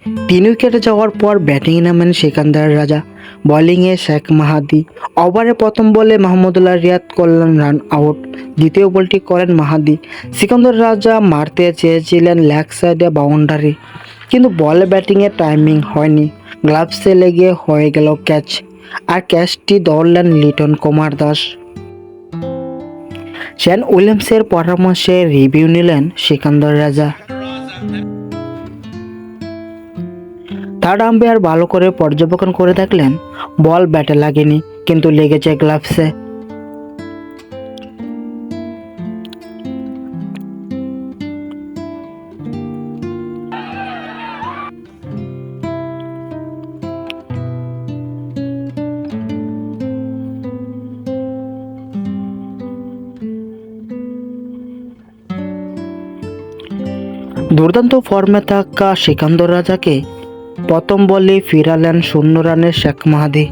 তিন উইকেটে যাওয়ার পর ব্যাটিংয়ে নামেন সিকান্দার রাজা, বোলিংয়ে শেখ মাহাদি। ওভারের প্রথম বলে মাহমুদুল্লাহ রিয়াদ করলেন রান আউট। দ্বিতীয় বলটি করেন মাহাদি। সিকান্দার রাজা মারতে চেয়েছিলেন লেগ সাইডে বাউন্ডারি, কিন্তু বলে ব্যাটিংয়ে টাইমিং হয়নি। গ্লাভসে লেগে হয়ে গেল ক্যাচ, আর ক্যাচটি ধরলেন লিটন কুমার দাস। শেন উইলিয়ামসের পরামর্শে রিভিউ নিলেন সিকান্দার রাজা। থার্ড আম্পায়ার ভালো করে পর্যবেক্ষণ করে দেখলেন বল ব্যাটে লাগেনি, কিন্তু লেগেছে গ্লাভসে। দুর্দান্ত ফর্মে থাকা সিকান্দার রাজাকে প্রথম বলেই ফিরালেন 0 রানে শেখ মাহাদি।